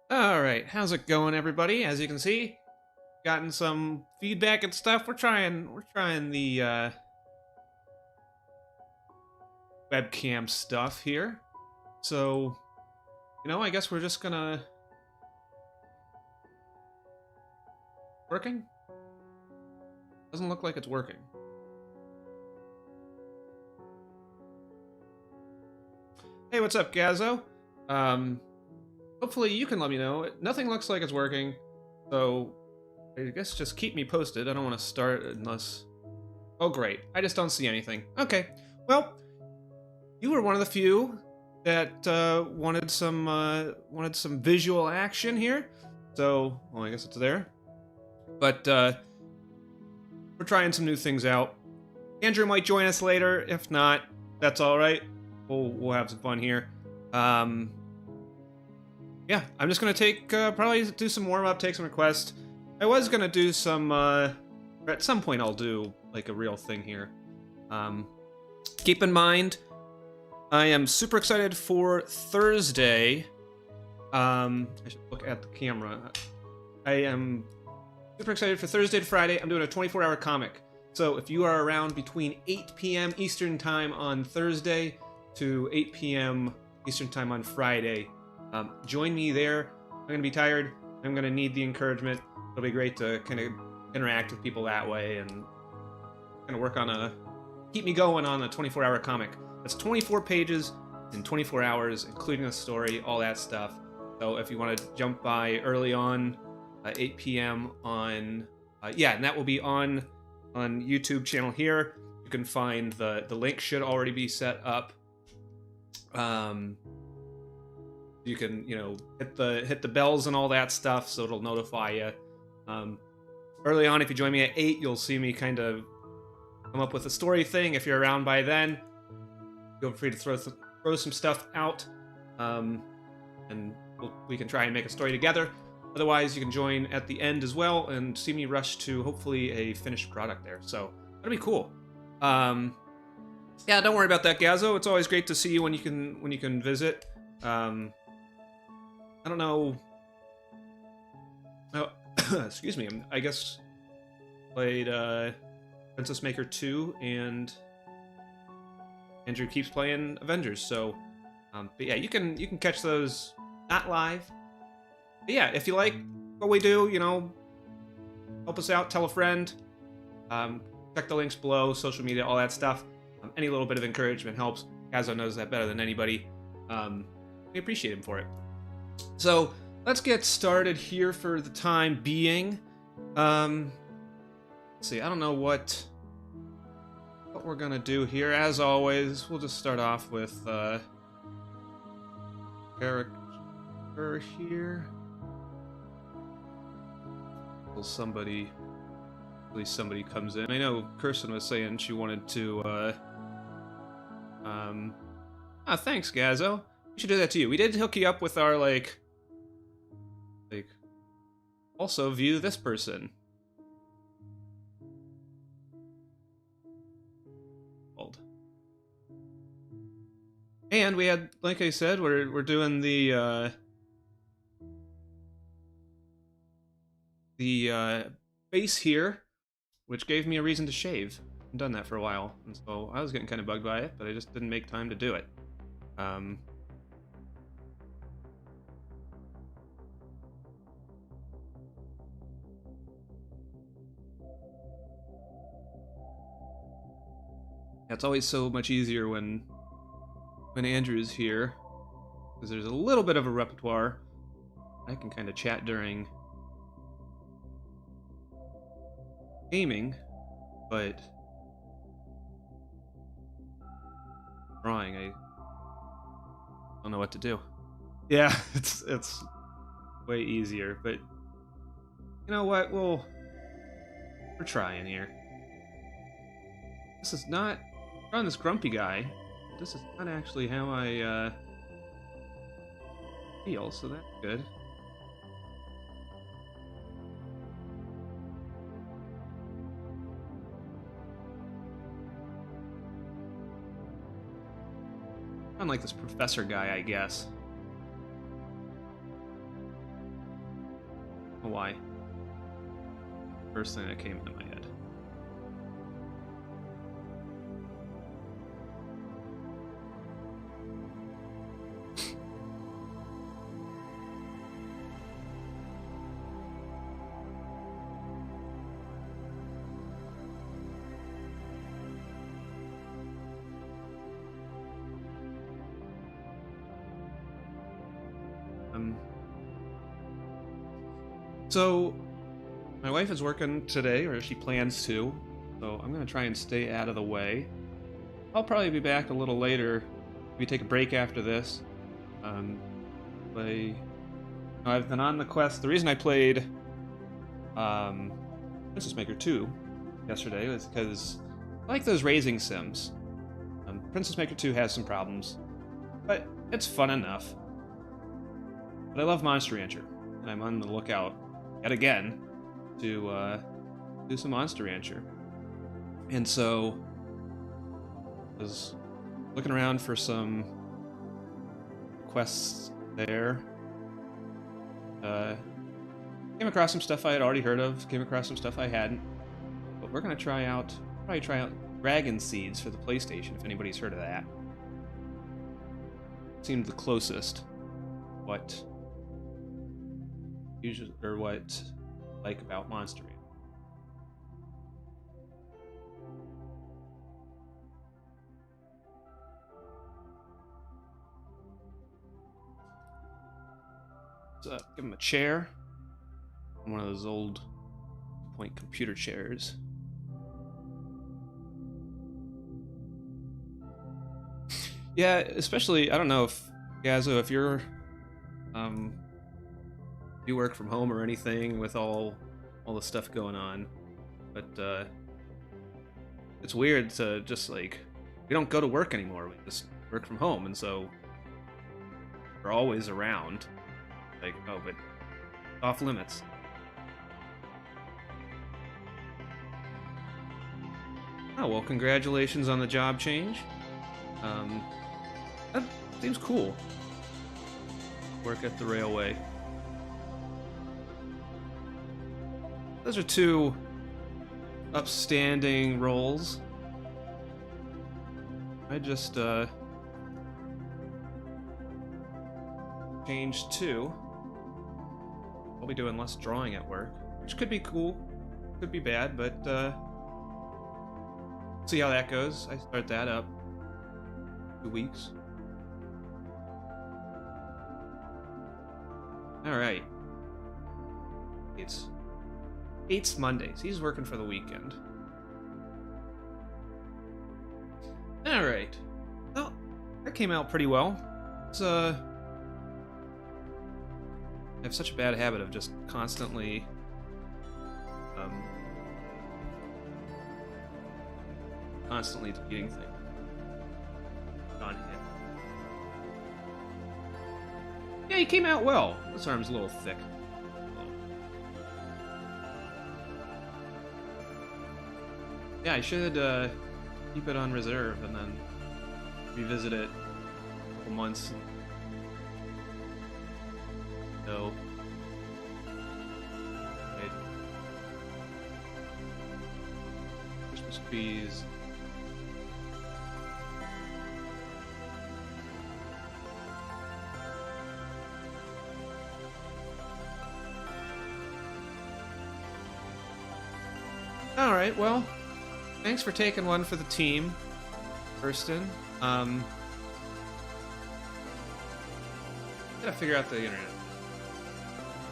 All right, how's it going, everybody? As you can see, gotten some feedback and stuff. We're trying the webcam stuff here. So, I guess we're just gonna working. Doesn't look like it's working. Hey, what's up, Gazzo? Hopefully you can let me know. Nothing looks like it's working, so I guess just keep me posted. I don't want to start unless. Oh, great! I just don't see anything. Okay, well. You were one of the few that wanted some visual action here. So, well, I guess it's there. But we're trying some new things out. Andrew might join us later. If not, that's all right. We'll have some fun here. Yeah, I'm just gonna take probably do some warm up, take some requests. I was gonna do some. At some point, I'll do like a real thing here. Keep in mind. I am super excited for Thursday. I should look at the camera. I am super excited for Thursday to Friday. I'm doing a 24-hour comic. So if you are around between 8 p.m. Eastern Time on Thursday to 8 p.m. Eastern Time on Friday, join me there. I'm going to be tired. I'm going to need the encouragement. It'll be great to kind of interact with people that way and kind of work on keep me going on a 24-hour comic. It's 24 pages in 24 hours, including the story, all that stuff. So if you want to jump by early on, 8 p.m. on, and that will be on YouTube channel here. You can find the link should already be set up. You can hit the bells and all that stuff, so it'll notify you. Early on, if you join me at 8, you'll see me kind of come up with a story thing. If you're around by then. Feel free to throw some stuff out, and we can try and make a story together. Otherwise, you can join at the end as well and see me rush to hopefully a finished product there. So that'll be cool. Yeah, don't worry about that, Gazzo. It's always great to see you when you can visit. I don't know. Oh, excuse me. I guess played Princess Maker 2 and. Andrew keeps playing Avengers, so but yeah, you can catch those not live. But yeah, if you like what we do, help us out, tell a friend. Check the links below, social media, all that stuff. Any little bit of encouragement helps. Kazo knows that better than anybody. We appreciate him for it. So let's get started here for the time being. Let's see, I don't know what we're gonna do here. As always, we'll just start off with character here. Will somebody, at least somebody comes in. I know Kirsten was saying she wanted to thanks, Gazzo. We should do that to you. We did hook you up with our like also view this person. And we had, like I said, we're doing the face here, which gave me a reason to shave. I haven't done that for a while, and so I was getting kind of bugged by it, but I just didn't make time to do it. It's always so much easier when Andrew's here, because there's a little bit of a repertoire. I can kind of chat during gaming, but drawing, I don't know what to do. Yeah, it's way easier, but you know what? We're trying here. This is not on this grumpy guy. This is not actually how I feel, so that's good. Unlike this professor guy, I guess. Why? First thing that came into my head. So, my wife is working today, or she plans to, so I'm going to try and stay out of the way. I'll probably be back a little later. Maybe take a break after this. I've been on the quest. The reason I played Princess Maker 2 yesterday was because I like those raising sims. Princess Maker 2 has some problems, but it's fun enough. But I love Monster Rancher, and I'm on the lookout yet again to do some Monster Rancher. And so I was looking around for some quests there. Came across some stuff I had already heard of, came across some stuff I hadn't. But we're gonna probably try out Dragon Seeds for the PlayStation, if anybody's heard of that. Seemed the closest what I like about Monster Rancher. So give him a chair. One of those old point computer chairs. Yeah, especially, I don't know if, Gazo, if you're, you work from home or anything with all the stuff going on, but, it's weird to just, like, we don't go to work anymore, we just work from home, and so we're always around. Like, oh, but off limits. Oh, well, congratulations on the job change. That seems cool. Work at the railway. Those are two upstanding roles. I just, changed two. I'll be doing less drawing at work, which could be cool, could be bad, but, see how that goes. I start that up 2 weeks. Alright. It's Mondays. He's working for the weekend. Alright. Well, that came out pretty well. It's, I have such a bad habit of just constantly, deleting things on him. Yeah, he came out well. This arm's a little thick. Yeah, I should keep it on reserve and then revisit it in a couple months. So, right. Christmas trees. All right, well, thanks for taking one for the team, Kirsten. Gotta figure out the internet.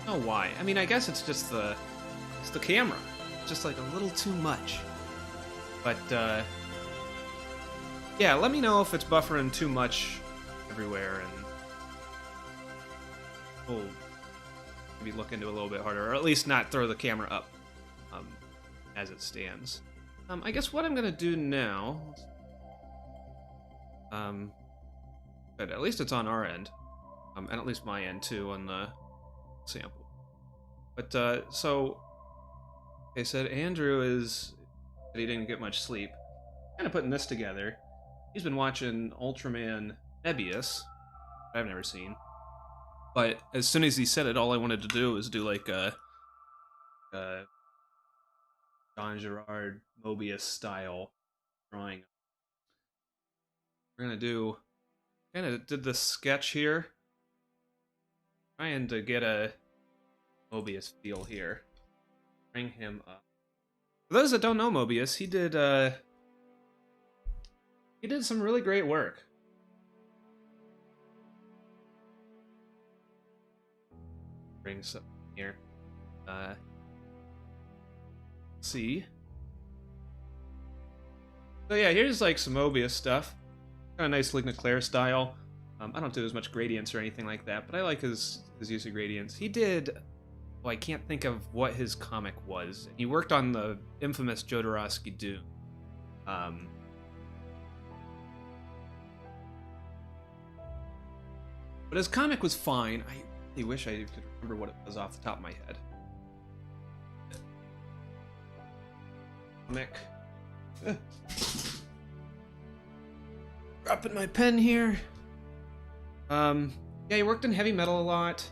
Oh, why? I mean, I guess it's just the camera. It's just like a little too much. But yeah, let me know if it's buffering too much everywhere, and we'll maybe look into it a little bit harder, or at least not throw the camera up as it stands. I guess what I'm gonna do now, but at least it's on our end, and at least my end too on the sample. But so they said Andrew that he didn't get much sleep. Kind of putting this together. He's been watching Ultraman Nebius, I've never seen. But as soon as he said it, all I wanted to do was do like a Jean Gerard Mobius style drawing. We're gonna do kind of did this sketch here, trying to get a Mobius feel here. Bring him up. For those that don't know Mobius, he did some really great work. Bring some here. See. So yeah, here's like some Mobius stuff. Kind of nice Ligna Claire style. I don't do as much gradients or anything like that, but I like his use of gradients. He did. Well, I can't think of what his comic was. He worked on the infamous Jodorowsky Dune. But his comic was fine. I really wish I could remember what it was off the top of my head. Comic. Dropping my pen here. Yeah, he worked in heavy metal a lot.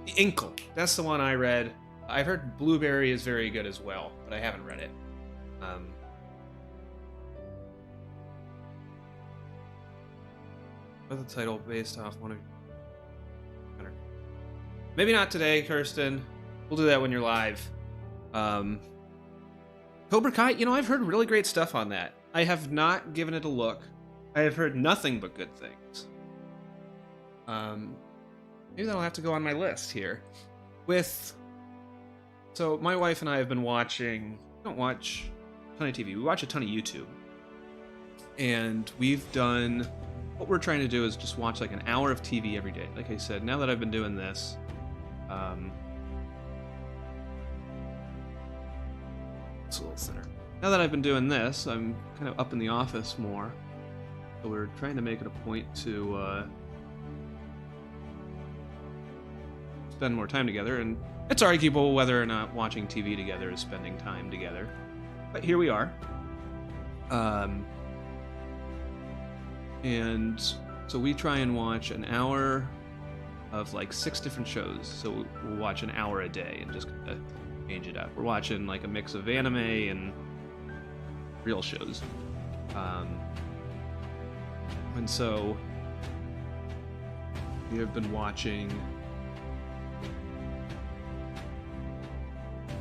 The Inkle. That's the one I read. I've heard Blueberry is very good as well, but I haven't read it. What's the title based off one of your... Maybe not today, Kirsten. We'll do that when you're live. Cobra Kai, you know, I've heard really great stuff on that. I have not given it a look. I have heard nothing but good things. Maybe that'll have to go on my list here. So my wife and I have been watching... We don't watch a ton of TV. We watch a ton of YouTube. And we've done... What we're trying to do is just watch like an hour of TV every day. Like I said, now that I've been doing this... It's a little thinner. Now that I've been doing this, I'm kind of up in the office more. So we're trying to make it a point to spend more time together, and it's arguable whether or not watching TV together is spending time together. But here we are. And so we try and watch an hour of like 6 different shows. So we'll watch an hour a day and just kind of change it up. We're watching like a mix of anime and real shows. And so we have been watching...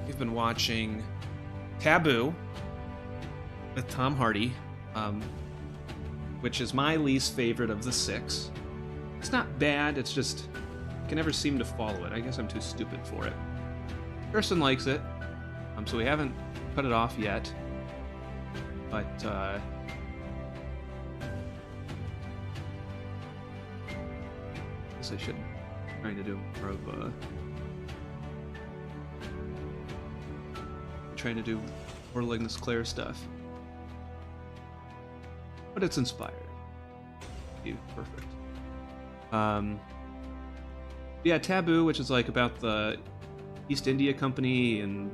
We've been watching Taboo with Tom Hardy, which is my least favorite of the 6. It's not bad, it's just I can never seem to follow it. I guess I'm too stupid for it. Kirsten likes it, so we haven't cut it off yet. But I guess I should try to do more of trying to do more Ligna Claire stuff. But it's inspired. Perfect. Yeah, Taboo, which is like about the East India Company in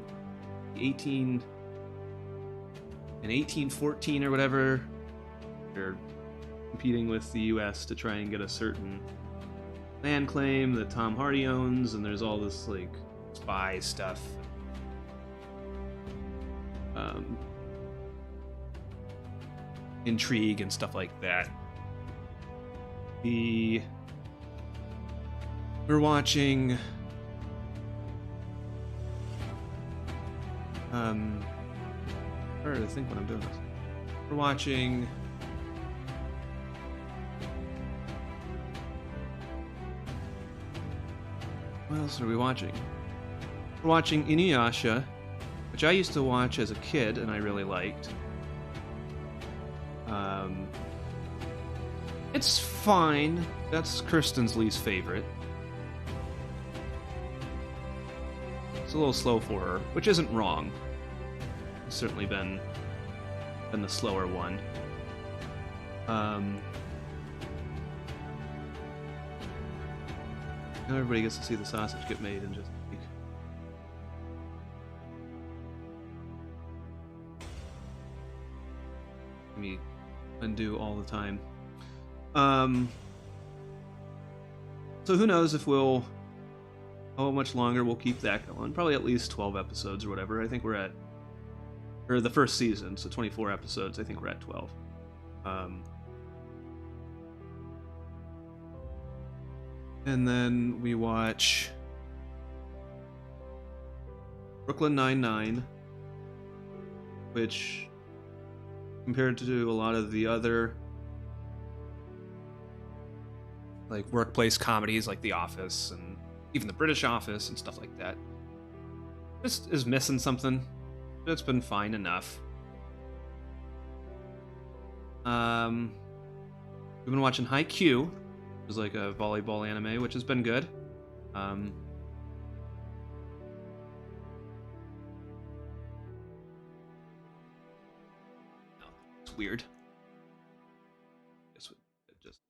1814 or whatever. They're competing with the U.S. to try and get a certain land claim that Tom Hardy owns, and there's all this like spy stuff. Intrigue and stuff like that. We're watching I'm trying to think when I'm doing this. We're watching what else are we watching? We're watching Inuyasha, which I used to watch as a kid and I really liked. It's fine. That's Kirsten's least favorite. It's a little slow for her, which isn't wrong. It's certainly been the slower one. Now everybody gets to see the sausage get made and just like, me undo all the time. So who knows if I'll how much longer we'll keep that going. Probably at least 12 episodes or whatever. I think we're at, or the first season, so 24 episodes. I think we're at 12. And then we watch Brooklyn Nine-Nine, which, compared to a lot of the other like workplace comedies like The Office and even The British Office and stuff like that, just is missing something. But it's been fine enough. We've been watching Haikyuu, which is like a volleyball anime, which has been good. No, it's weird. Guess we just.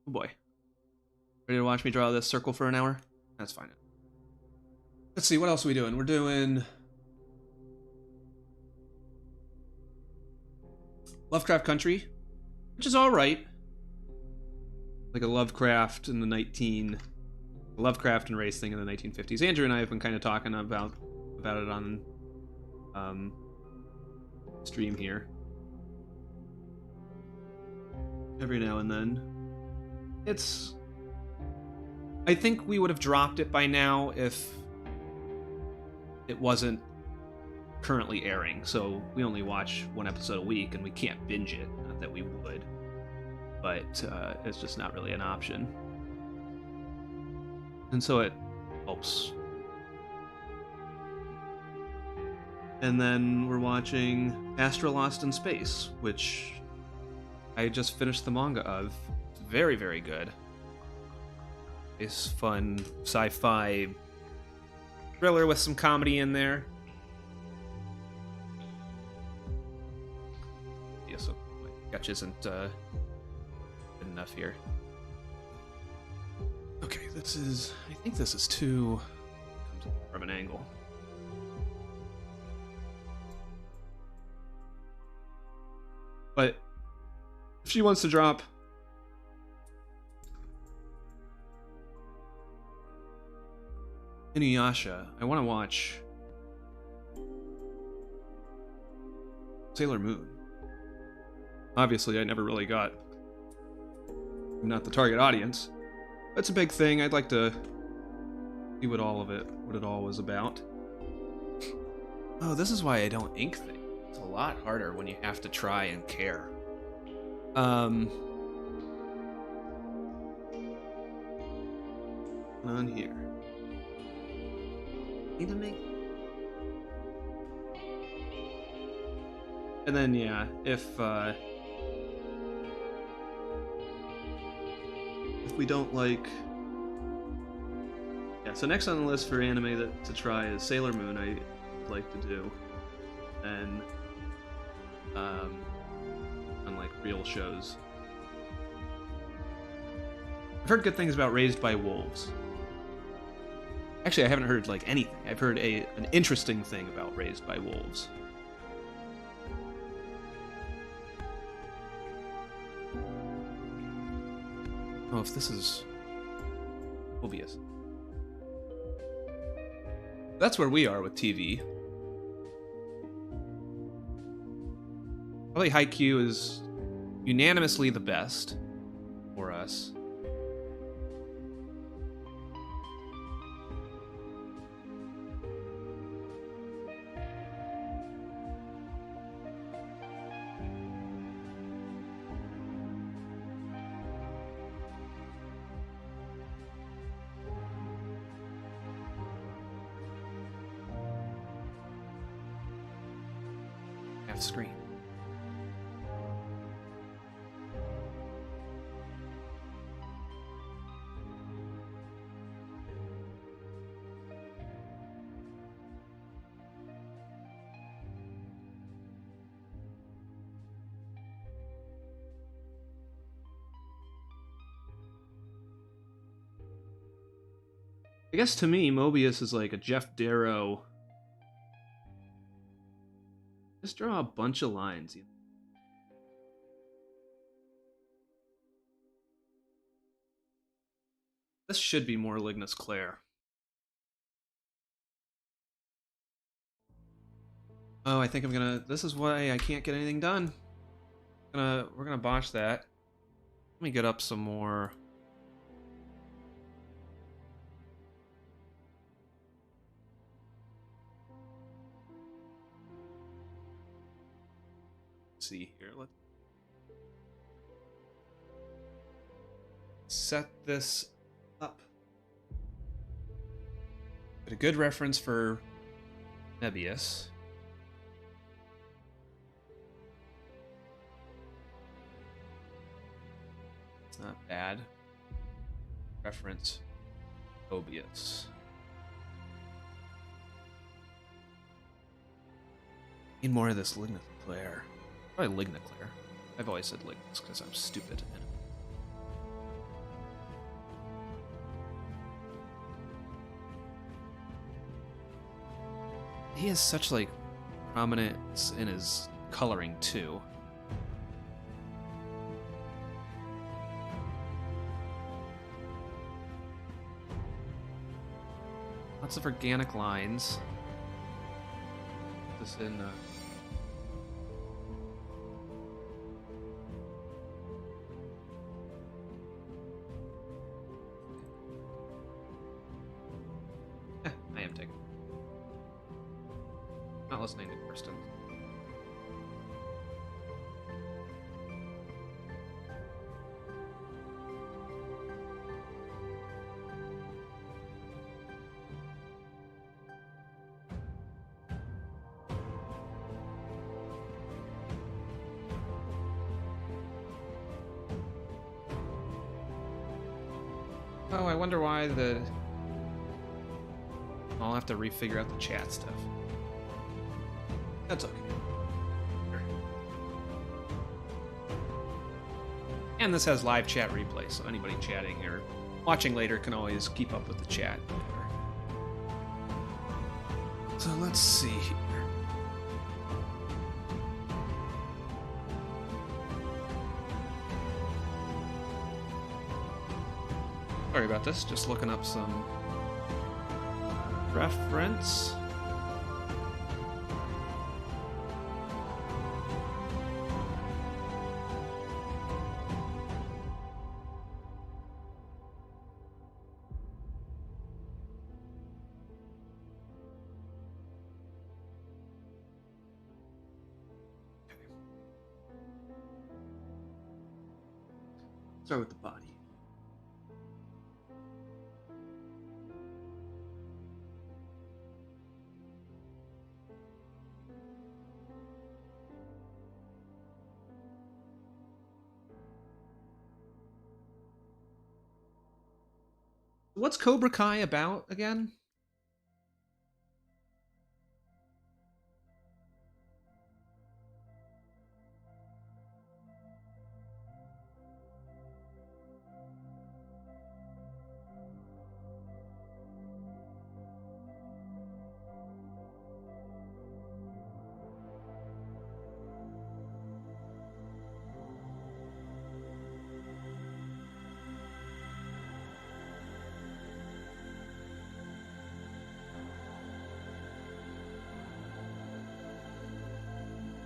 Oh boy. Ready to watch me draw this circle for an hour? That's fine. Let's see, what else are we doing? We're doing Lovecraft Country, which is alright. Like a Lovecraft and race thing in the 1950s. Andrew and I have been kind of talking about it on stream here. Every now and then. I think we would have dropped it by now if it wasn't currently airing. So we only watch one episode a week and we can't binge it. Not that we would, but it's just not really an option. And so it helps. And then we're watching Astra Lost in Space, which I just finished the manga of. It's very, very good. It's fun sci-fi thriller with some comedy in there. Yeah, so my sketch isn't good enough here. Okay, I think this is too comes from an angle. But if she wants to drop Inuyasha, I want to watch Sailor Moon. Obviously, I never really I'm not the target audience. That's a big thing. I'd like to see what it all was about. Oh, this is why I don't ink things. It's a lot harder when you have to try and care. On here. Need to make. And then yeah, if we don't like. Yeah, so next on the list for anime to try is Sailor Moon. I'd like to do, and on like real shows. I've heard good things about Raised by Wolves. Actually, I haven't heard like anything. I've heard an interesting thing about Raised by Wolves. Oh, if this is obvious. That's where we are with TV. Probably Haikyuu is unanimously the best for us. Screen. I guess to me, Mobius is like a Jeff Darrow. Just draw a bunch of lines. This should be more Lignis Claire. Oh, I think I'm gonna... This is why I can't get anything done. We're gonna botch that. Let me get up some more... Let's see here. Let's set this up. But a good reference for Nebius. It's not bad. Reference Mobius. Need more of this Lignis Claire. Probably Lignis Claire. I've always said Lignis because I'm stupid. He has such like prominence in his coloring too. Lots of organic lines. Put this in. I am taking. Not listening to Kirsten. Oh, I wonder why the... I'll have to refigure out the chat stuff. That's okay. And this has live chat replay, so anybody chatting or watching later can always keep up with the chat. So let's see here. Sorry about this, just looking up some reference. Start with the body. What's Cobra Kai about again?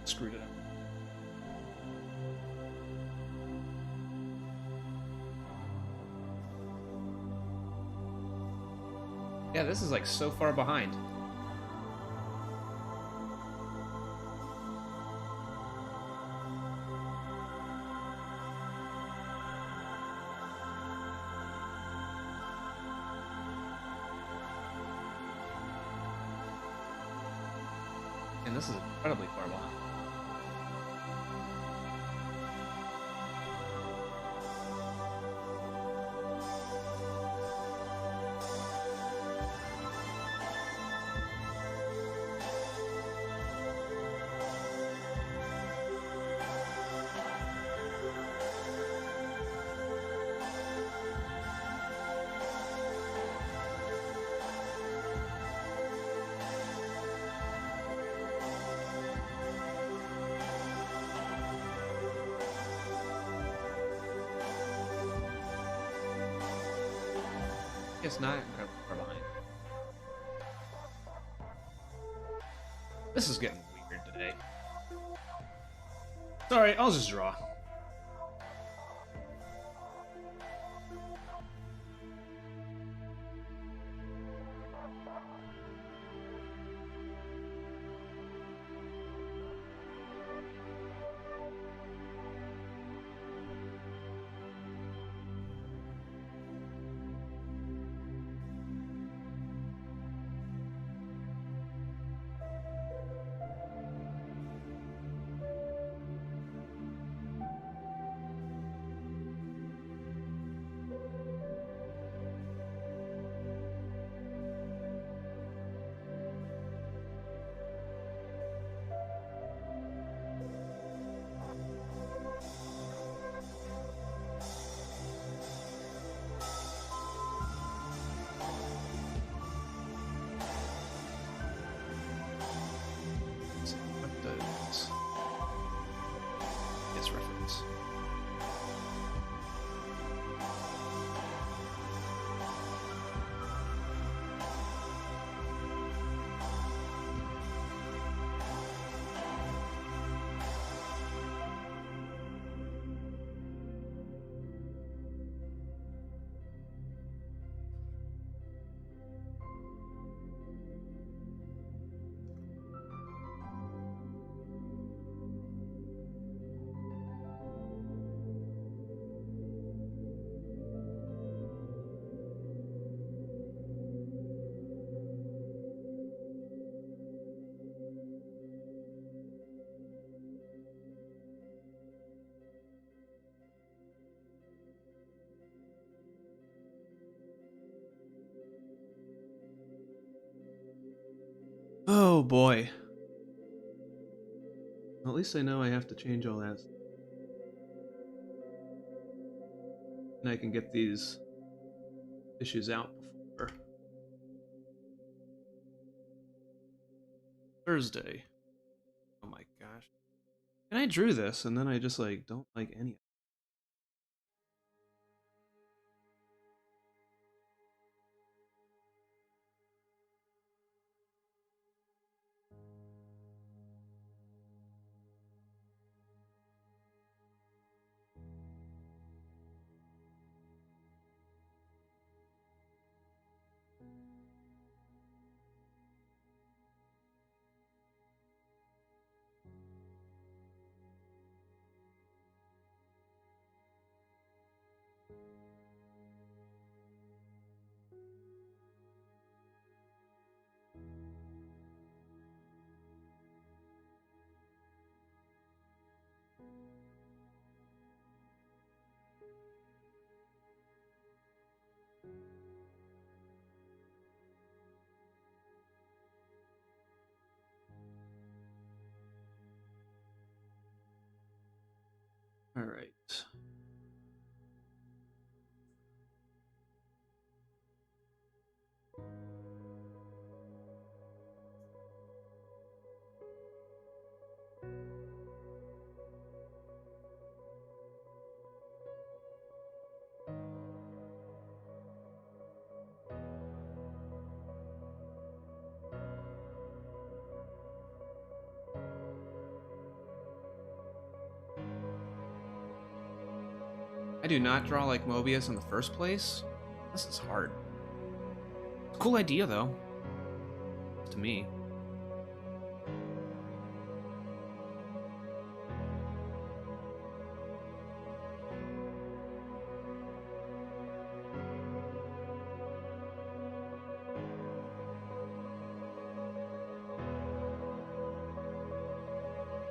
Screwed it up. Yeah, this is like so far behind. And this is incredibly far behind. Guess not incredibly far behind. This is getting weird today. Sorry, I'll just draw. Reference. Oh boy. Well, at least I know I have to change all that. And I can get these issues out before Thursday. Oh my gosh. And I drew this and then I just like don't like any of it. All right. I do not draw like Mobius in the first place. This is hard. It's a cool idea though. To me.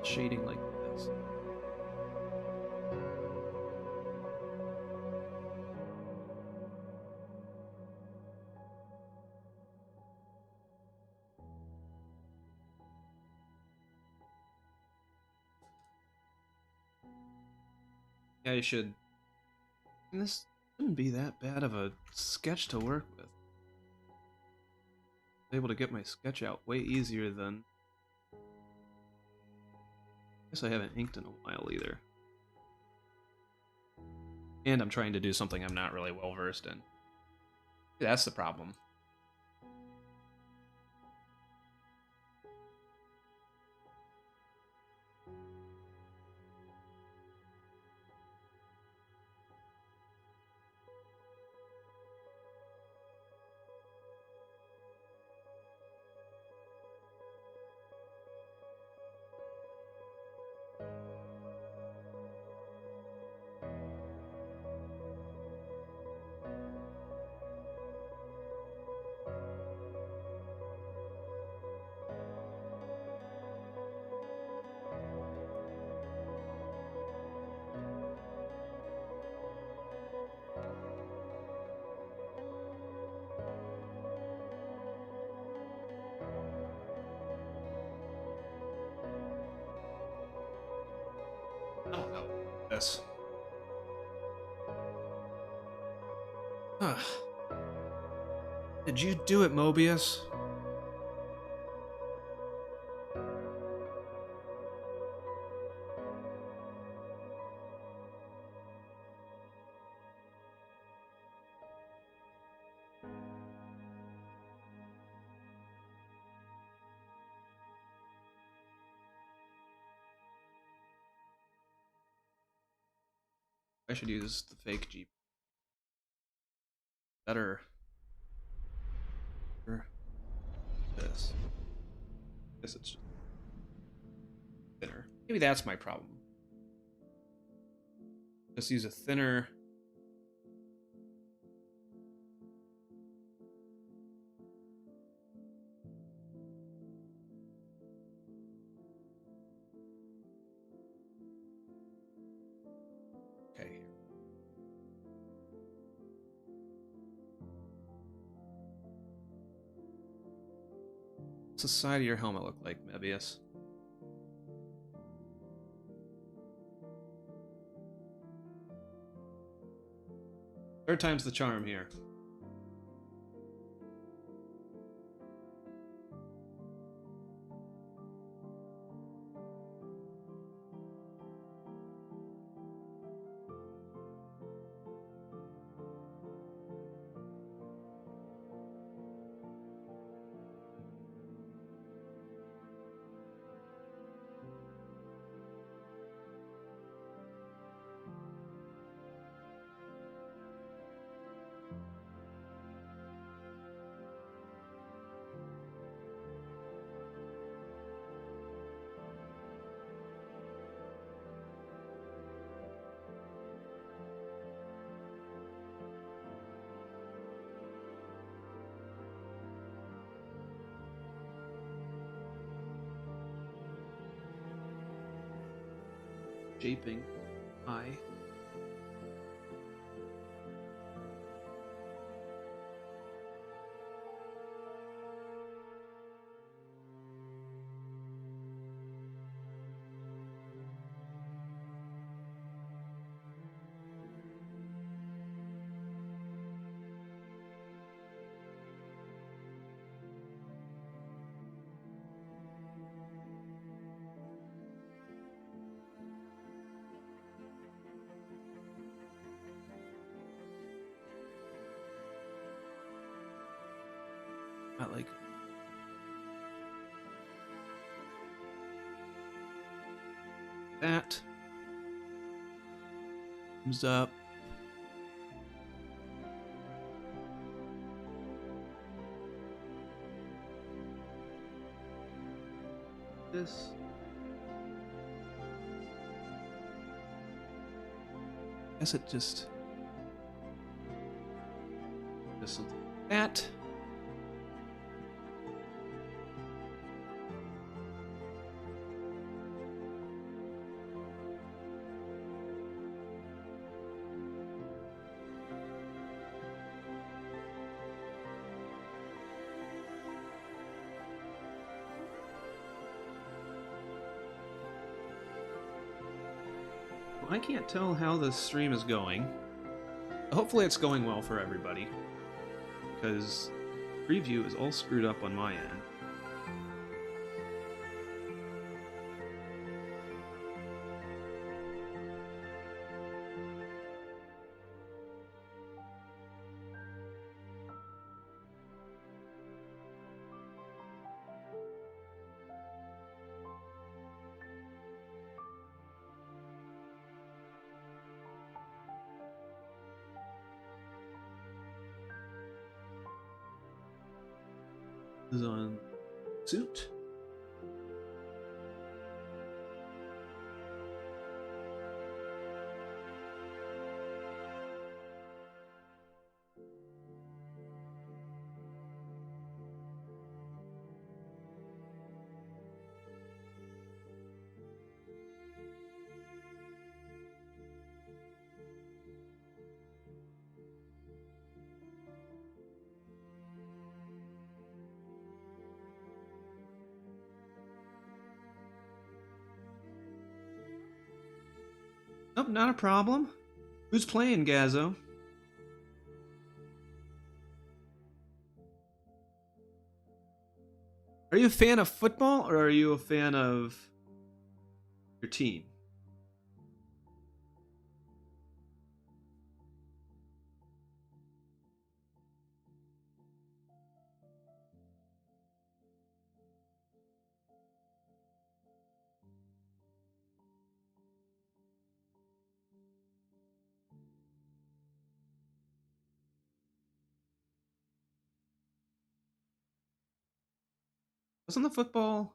Shading like this. Yeah, you should. And this shouldn't be that bad of a sketch to work with. I was able to get my sketch out way easier than. I guess I haven't inked in a while either. And I'm trying to do something I'm not really well versed in. That's the problem. I don't know this. Huh. Did you do it, Mobius? I should use the fake Jeep. Better. This. Guess it's just thinner. Maybe that's my problem. Just use a thinner. Okay. What's the side of your helmet look like, Mebius? Third time's the charm here. Shaping eye. Not like that. Comes up. This. Guess it just does something like that. I can't tell how the stream is going. Hopefully it's going well for everybody, because preview is all screwed up on my end. is on suit. Nope, not a problem. Who's playing, Gazzo? Are you a fan of football, or are you a fan of your team? Doesn't the football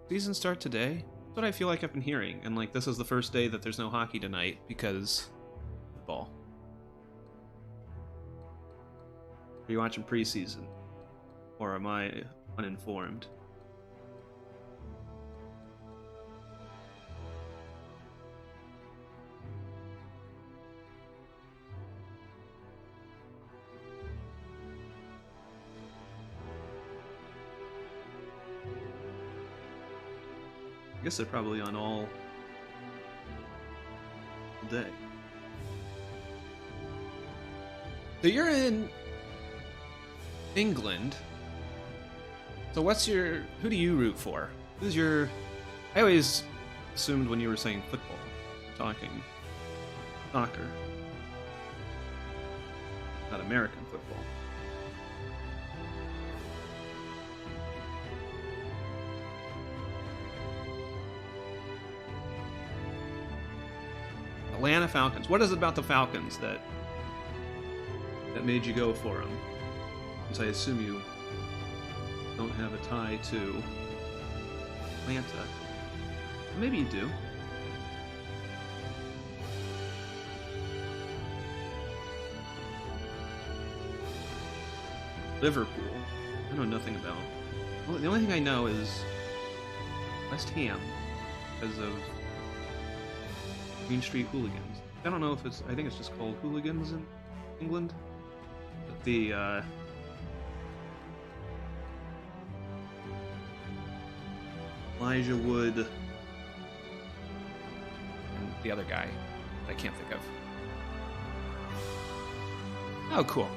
season start today? That's what I feel like I've been hearing. And like, this is the first day that there's no hockey tonight because football. Are you watching preseason? Or am I uninformed? I guess they're probably on all day. So you're in England. So who do you root for? Who's your... I always assumed when you were saying football, talking soccer, not American football. Atlanta Falcons. What is it about the Falcons that made you go for them? Because I assume you don't have a tie to Atlanta. Maybe you do. Liverpool. I know nothing about. Well, the only thing I know is West Ham because of Green Street Hooligans. I don't know if it's... I think it's just called Hooligans in England. But the, Elijah Wood and the other guy that I can't think of. Oh, cool.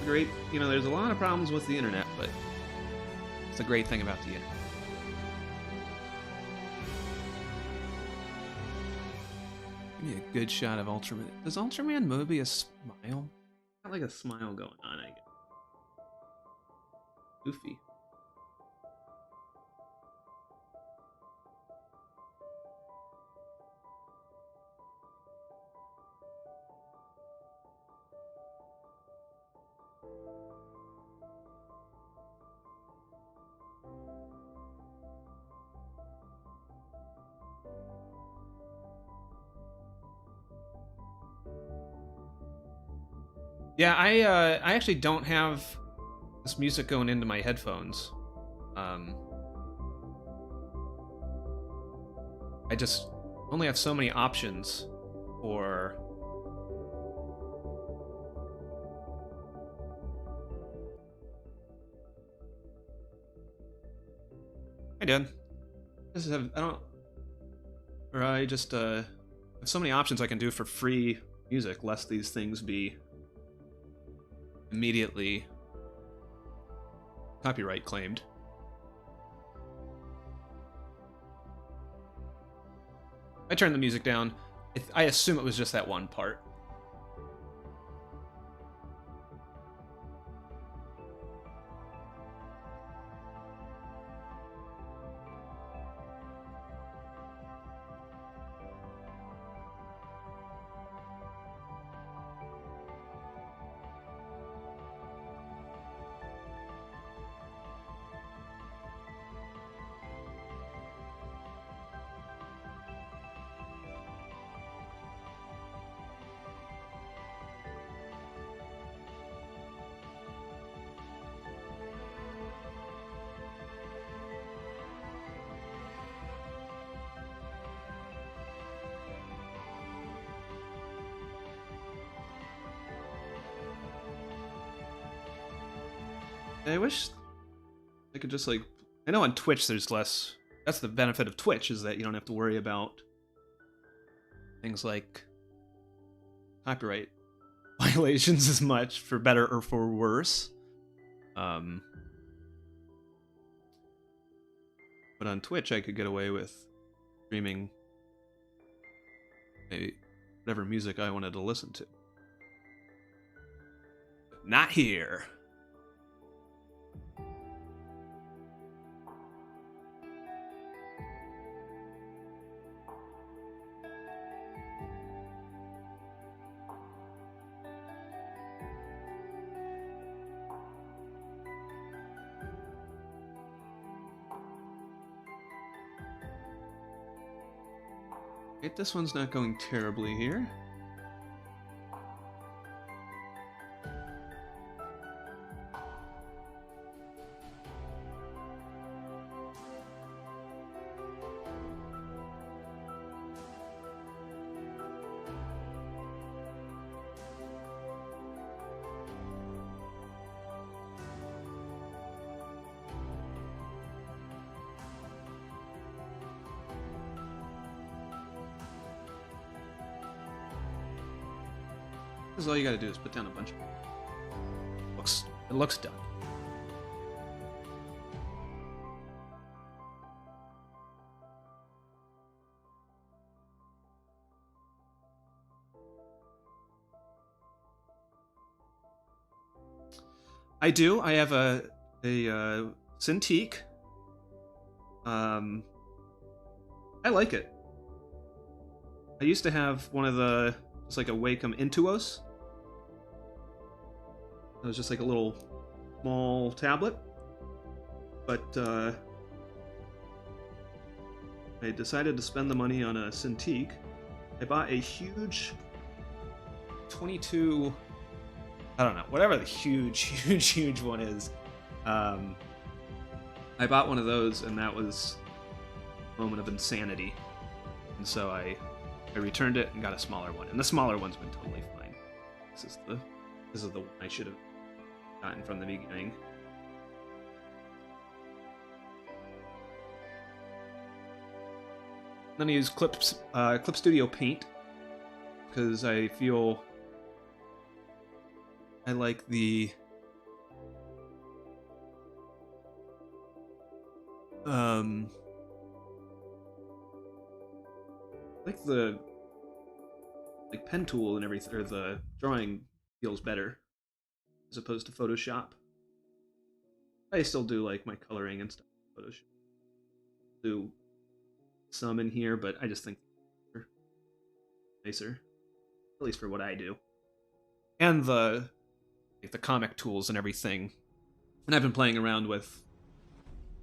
Great. You know, there's a lot of problems with the internet, but it's a great thing about the internet. Give me a good shot of Ultraman. Does Ultraman Mobius smile? Got like a smile going on, I guess. Goofy. Yeah, I actually don't have this music going into my headphones. I just only have so many options for... I did. I just have so many options I can do for free music, lest these things be immediately copyright claimed. I turned the music down. I assume it was just that one part. I wish I could just like. I know on Twitch there's less. That's the benefit of Twitch, is that you don't have to worry about things like copyright violations as much, for better or for worse. But on Twitch I could get away with streaming maybe whatever music I wanted to listen to. But not here. This one's not going terribly here. All you gotta do is put down a bunch of it looks done. I do. I have a Cintiq. I like it. I used to have one of the, just like a Wacom Intuos. It was just like a little small tablet, but I decided to spend the money on a Cintiq. I bought a huge 22, I don't know, whatever the huge one is. I bought one of those, and that was a moment of insanity. And so I returned it and got a smaller one, and the smaller one's been totally fine. This is the one I should have gotten from the beginning. Then I use Clip Studio Paint because I feel I like the pen tool and everything, or the drawing feels better as opposed to Photoshop. I still do like my coloring and stuff in Photoshop. Do some in here, but I just think they're nicer, at least for what I do. And the comic tools and everything. And I've been playing around with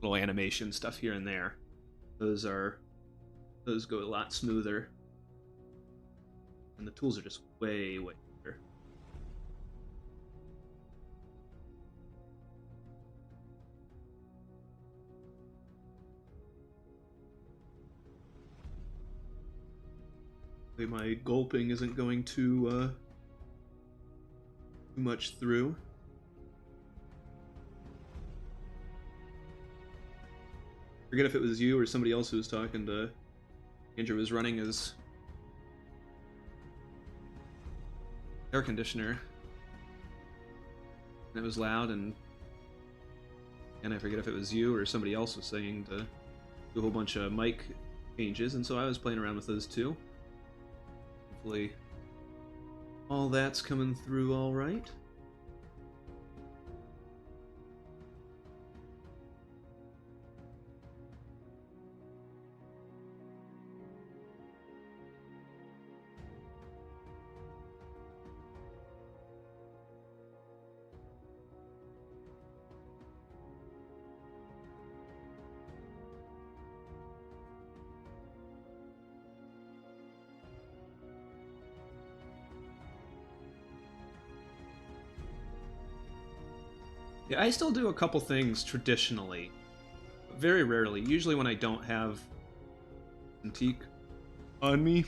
little animation stuff here and there. Those go a lot smoother. And the tools are just way better. My gulping isn't going too much through. Forget if it was you or somebody else who was talking to Andrew. Was running his air conditioner, and it was loud, and I forget if it was you or somebody else was saying to do a whole bunch of mic changes, and so I was playing around with those too. Hopefully all that's coming through all right. Yeah, I still do a couple things traditionally. Very rarely. Usually when I don't have Cintiq on me.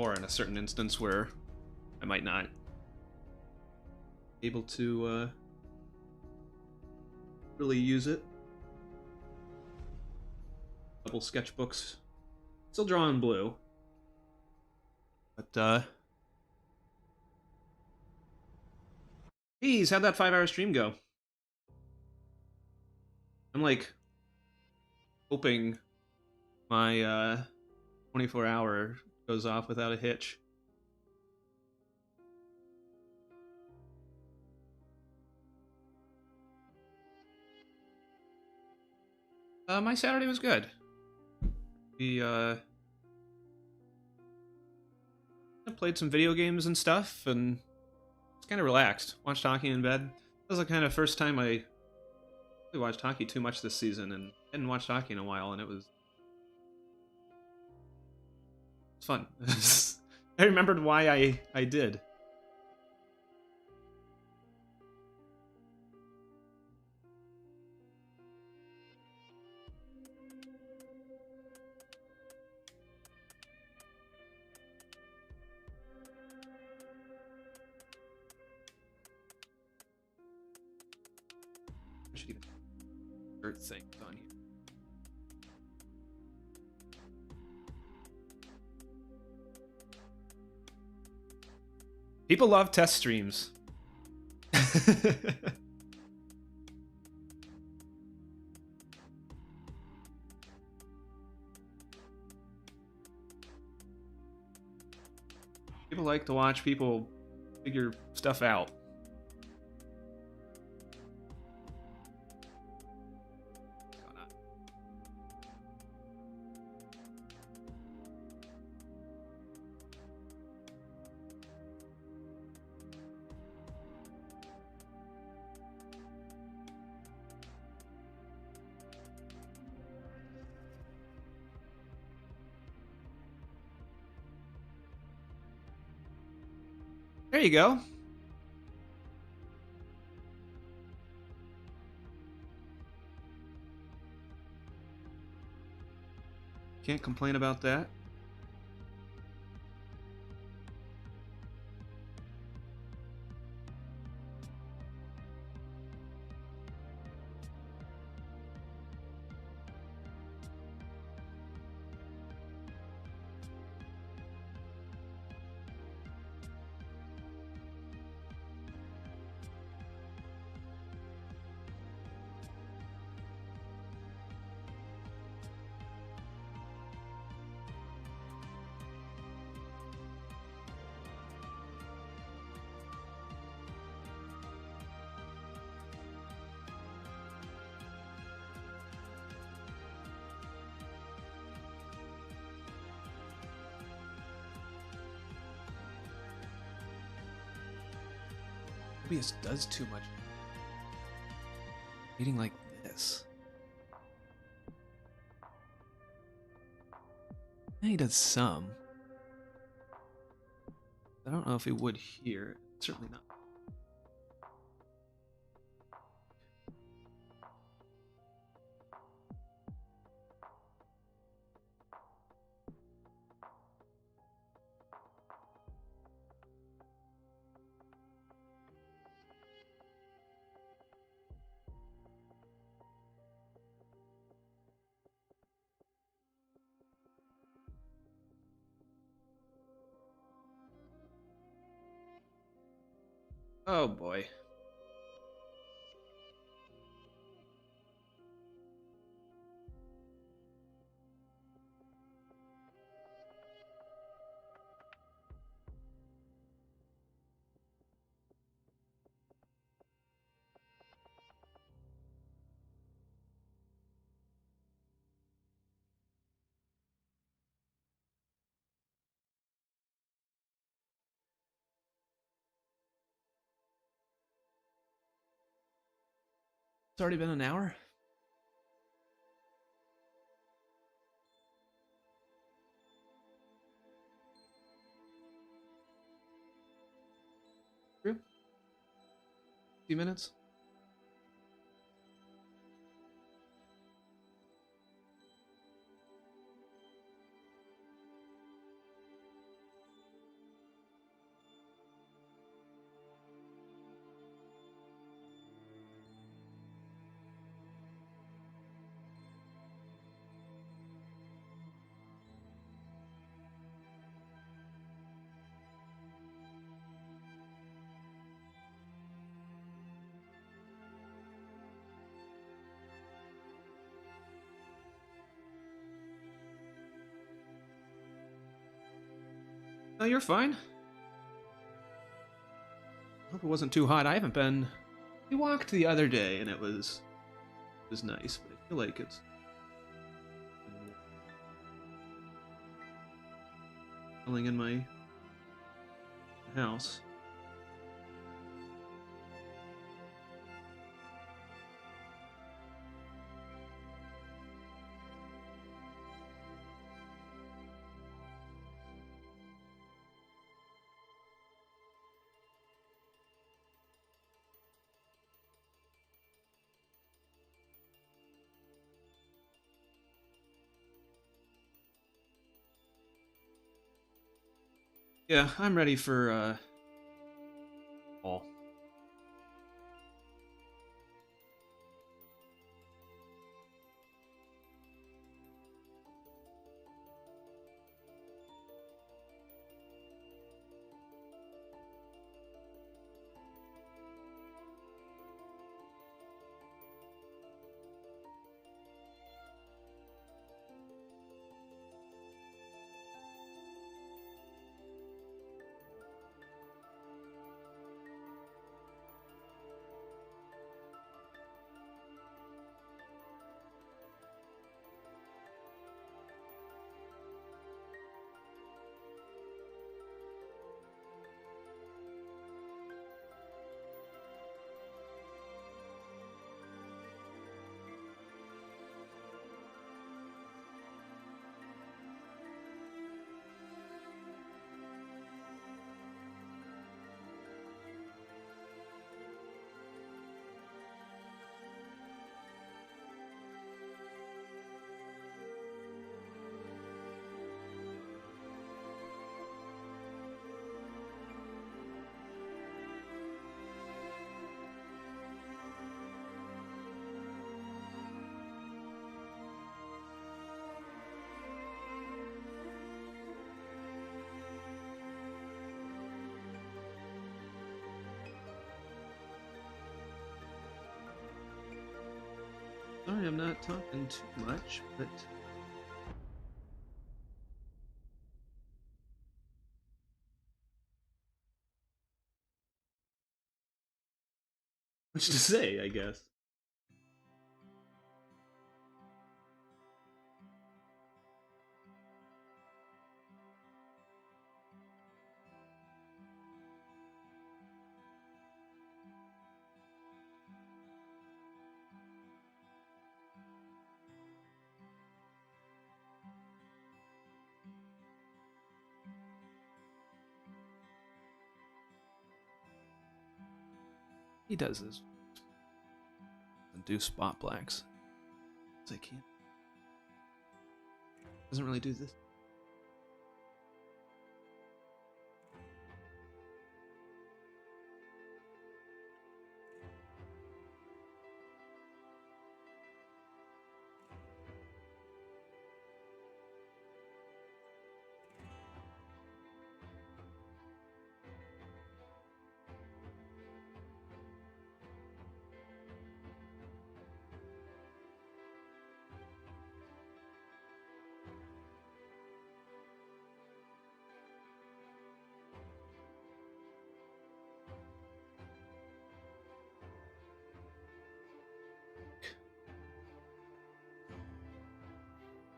or in a certain instance where I might not be able to really use it. Couple sketchbooks. Still drawing blue. But, geez, how'd that 5-hour stream go? I'm, like, hoping my, 24-hour goes off without a hitch. My Saturday was good. We, played some video games and stuff, and it's kind of relaxed. Watched hockey in bed. That was the kind of first time I really watched hockey too much this season, and hadn't watched hockey in a while, and it was fun. I remembered why I did. I should get a shirt thing on here. People love test streams. People like to watch people figure stuff out. There you go. Can't complain about that. OBS does too much. Eating like this. Yeah, he does some. I don't know if he would here. Certainly not. Oh boy. It's already been an hour? True. Few minutes? Oh, you're fine. Hope it wasn't too hot. I haven't been. We walked the other day and it was nice, but I feel like it's chilling in my house. Yeah, I'm ready for fall. Sorry, I'm not talking too much, but much to say, I guess. He does this. And do spot blacks. I can't. Doesn't really do this.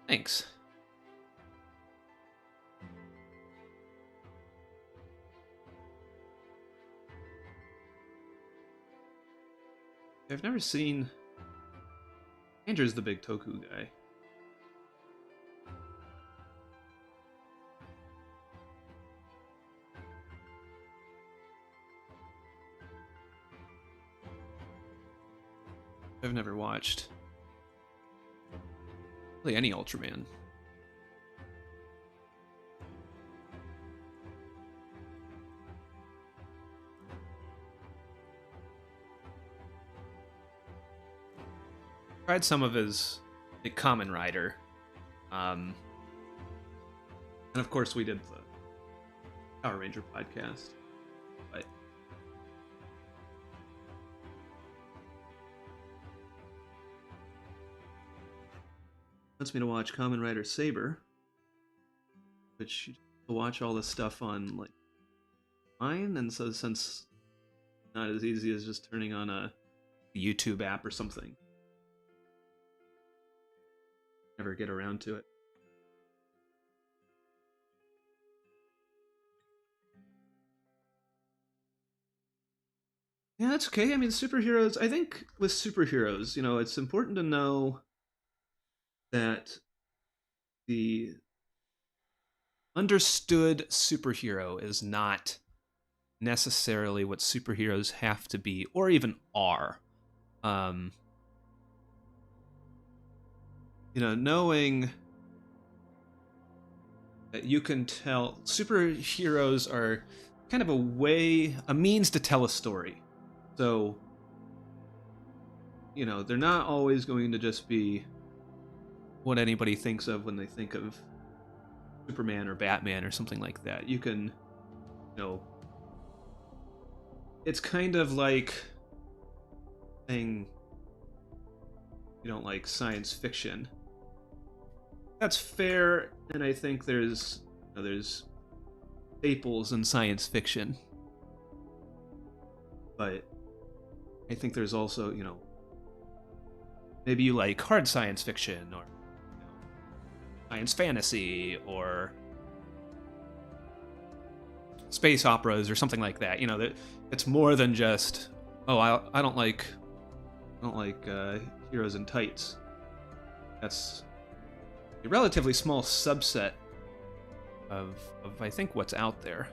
Thanks. I've never seen. Andrew's the big Toku guy. I've never watched really any Ultraman. Tried some of his like Kamen Rider. And of course we did the Power Ranger podcast. But wants me to watch Kamen Rider Saber, which to watch all this stuff on like mine, and so since not as easy as just turning on a YouTube app or something. Never get around to it. Yeah, that's okay. I mean, superheroes, I think with superheroes, it's important to know that the understood superhero is not necessarily what superheroes have to be or even are. Um, knowing that you can tell superheroes are kind of a means to tell a story. So, they're not always going to just be what anybody thinks of when they think of Superman or Batman or something like that. You can, it's kind of like saying you don't like science fiction. That's fair, and I think there's staples in science fiction, but I think there's also maybe you like hard science fiction or science fantasy or space operas or something like that. That it's more than just I don't like heroes in tights. That's a relatively small subset of I think what's out there.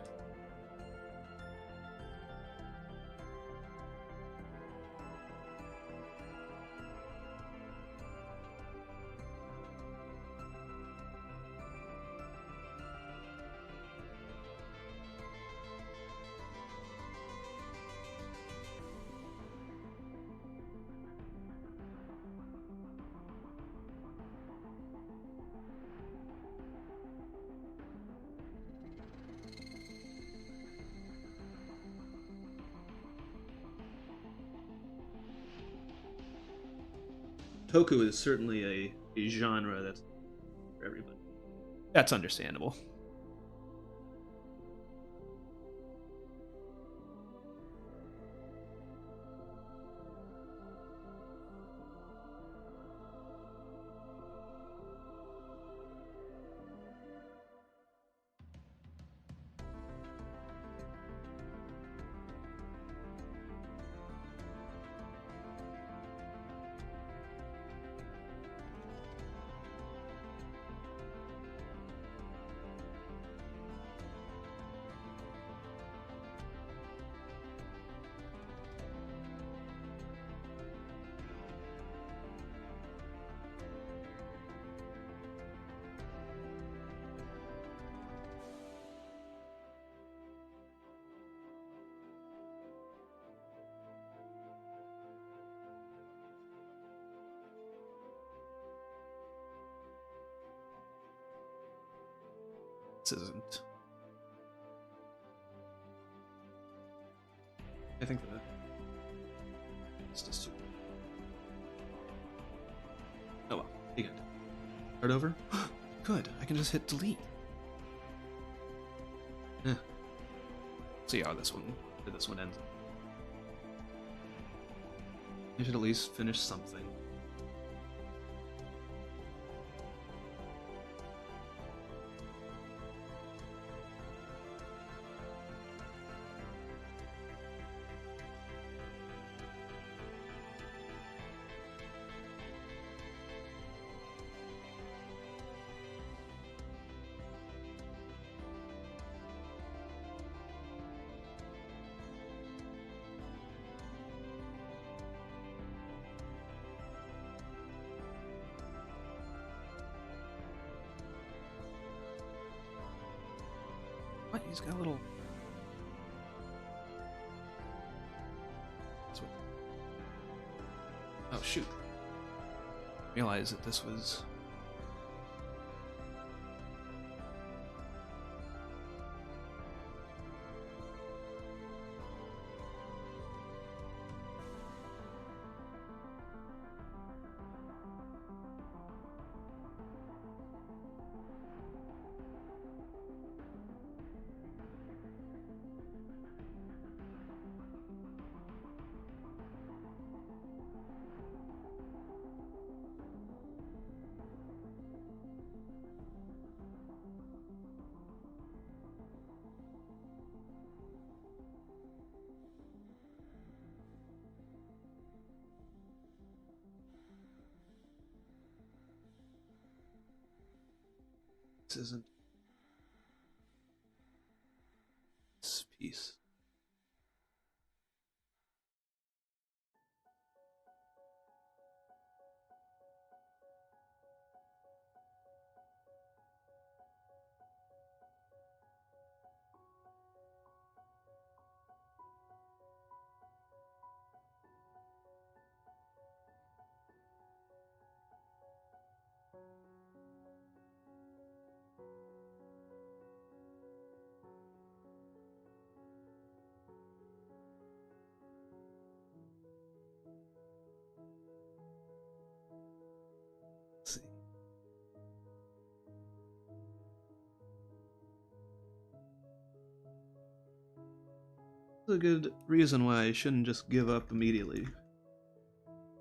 Toku is certainly a genre that's for everybody. That's understandable. This isn't. I think the. It's just. Oh well, you good. Start over? Good, I can just hit delete. Yeah. See how this one ends. I should at least finish something. What? He's got a little. Oh shoot! Realize that this was. This isn't this piece. Let's see. That's a good reason why I shouldn't just give up immediately.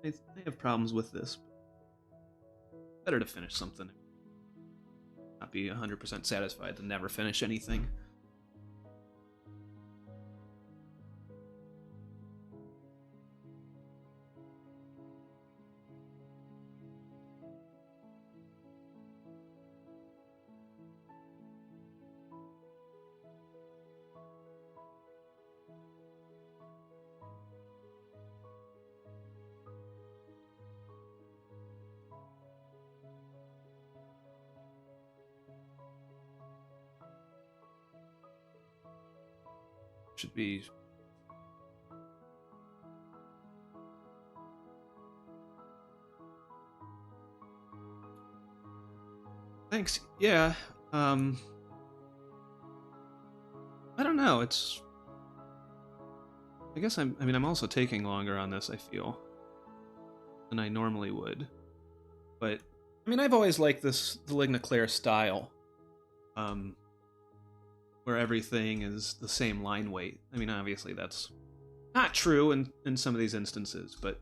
I have problems with this. Better to finish something. Not be 100% satisfied to never finish anything. Should be thanks. Yeah. I don't know. I guess I'm also taking longer on this, I feel, than I normally would. But I mean, I've always liked the Ligna Claire style. Where everything is the same line weight. I mean, obviously that's not true in some of these instances, but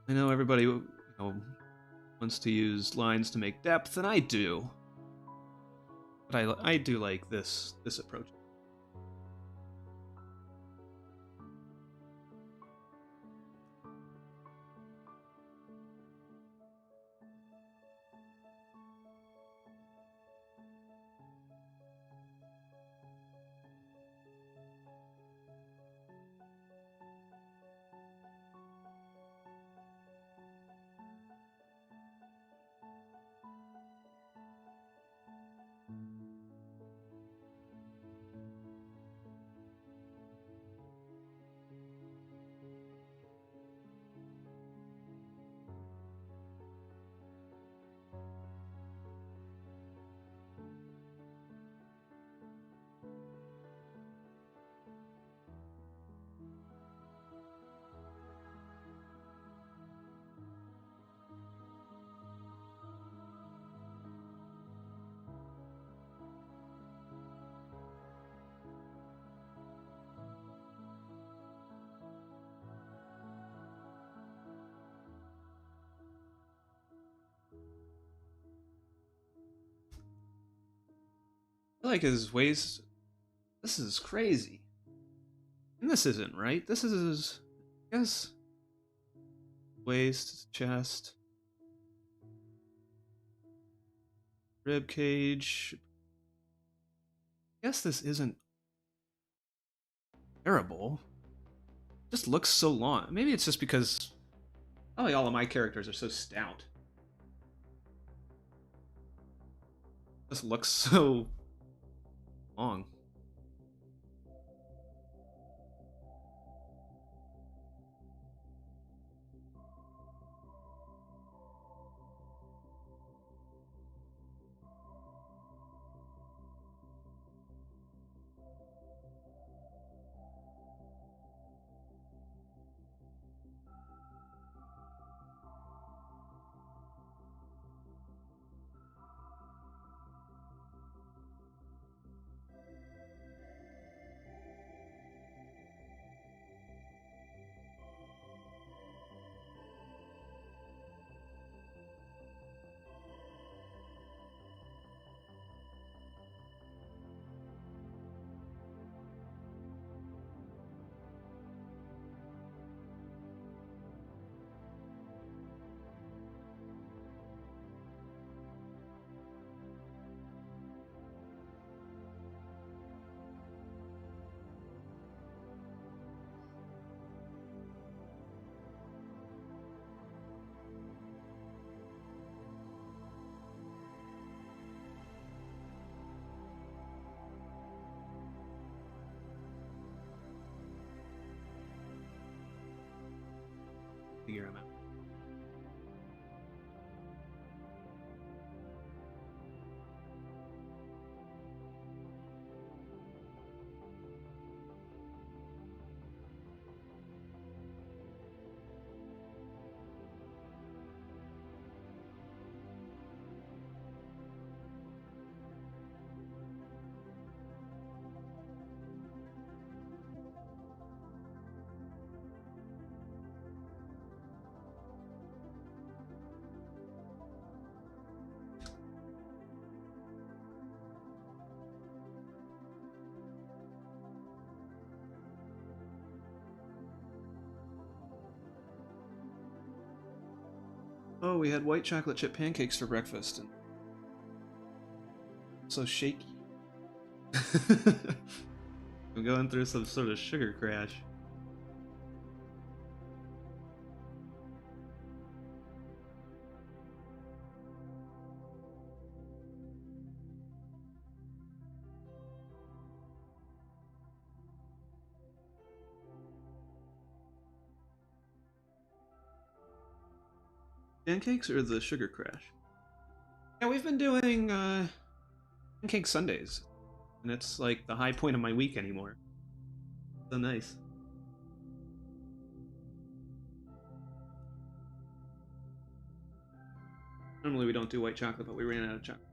I know everybody wants to use lines to make depth, and I do. But I do like this approach. I like his ways. This is crazy. And this isn't, right? This is, I guess, waist, chest, rib cage. I guess this isn't terrible. It just looks so long. Maybe it's just because probably all of my characters are so stout. It just looks so long. Oh, we had white chocolate chip pancakes for breakfast, and so shaky. I'm going through some sort of sugar crash. Pancakes or the sugar crash? Yeah, we've been doing pancake Sundays, and it's like the high point of my week anymore. So nice. Normally we don't do white chocolate, but we ran out of chocolate.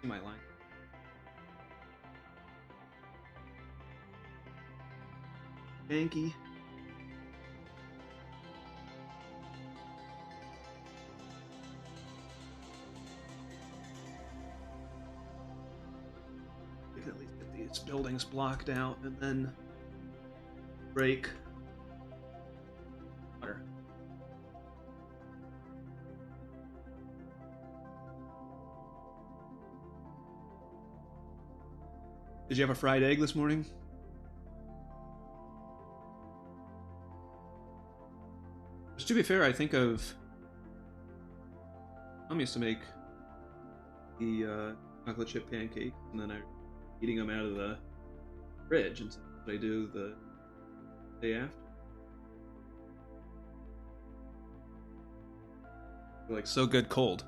See my line. Banky. We can at least get these buildings blocked out and then break water. Did you have a fried egg this morning? Just to be fair, I think of Mom used to make the chocolate chip pancakes, and then I eating them out of the fridge, and so I do the day after. They're like so good cold.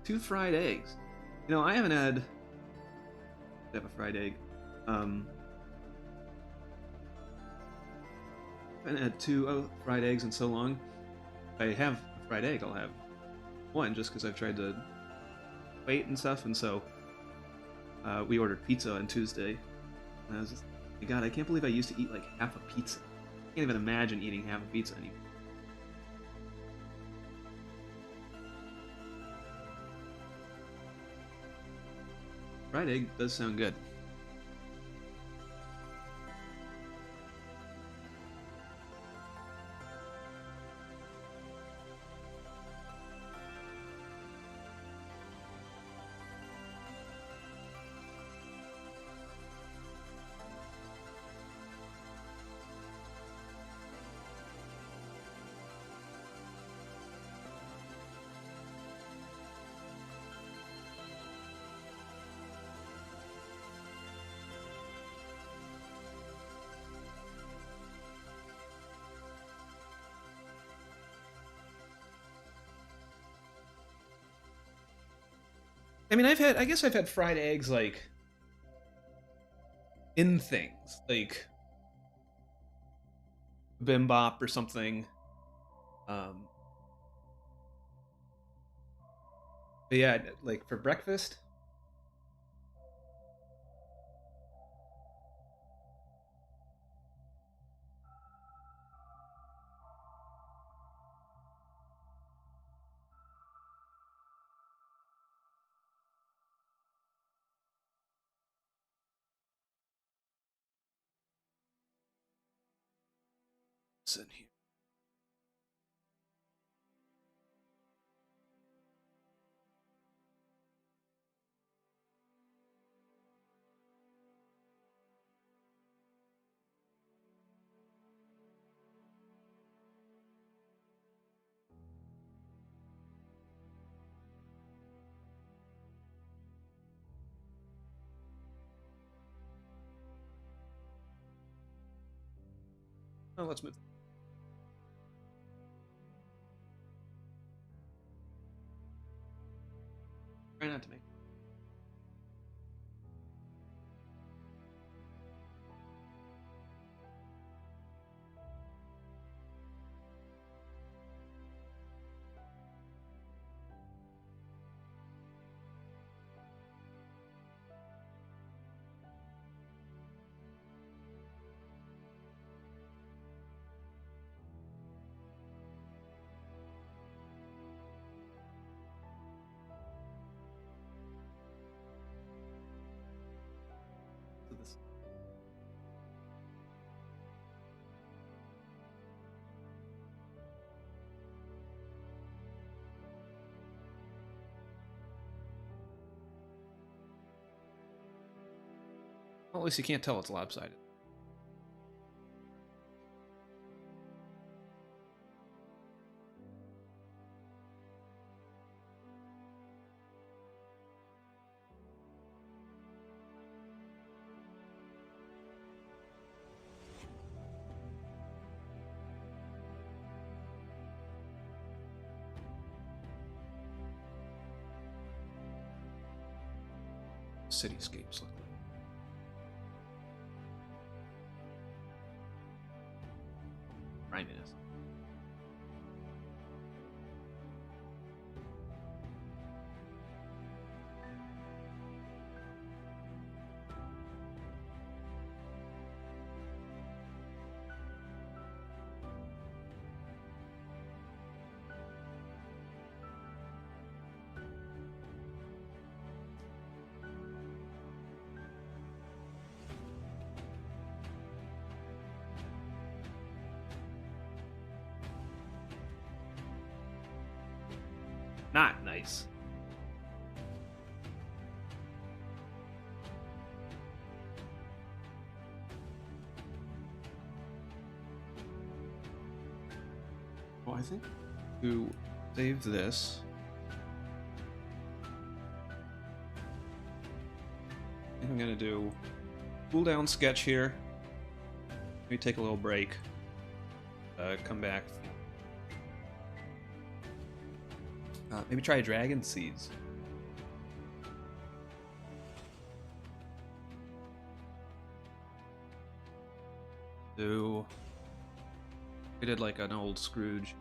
Two fried eggs. You know, I haven't had. I have a fried egg. I haven't had two fried eggs in so long. If I have a fried egg, I'll have one just because I've tried to wait and stuff, and so we ordered pizza on Tuesday. And I was just, oh my God, I can't believe I used to eat like half a pizza. I can't even imagine eating half a pizza anymore. Fried egg does sound good. I mean, I guess I've had fried eggs like in things, like bimbop or something. Um, but yeah, like for breakfast. What's in here? Oh, let's move. Try not to make. Well, at least you can't tell it's lopsided. Cityscapes look like. Griminess. Not nice. Well, I think to save this, I think I'm gonna do cool down sketch here. Maybe take a little break. Come back. Maybe try dragon seeds. Do we did like an old Scrooge.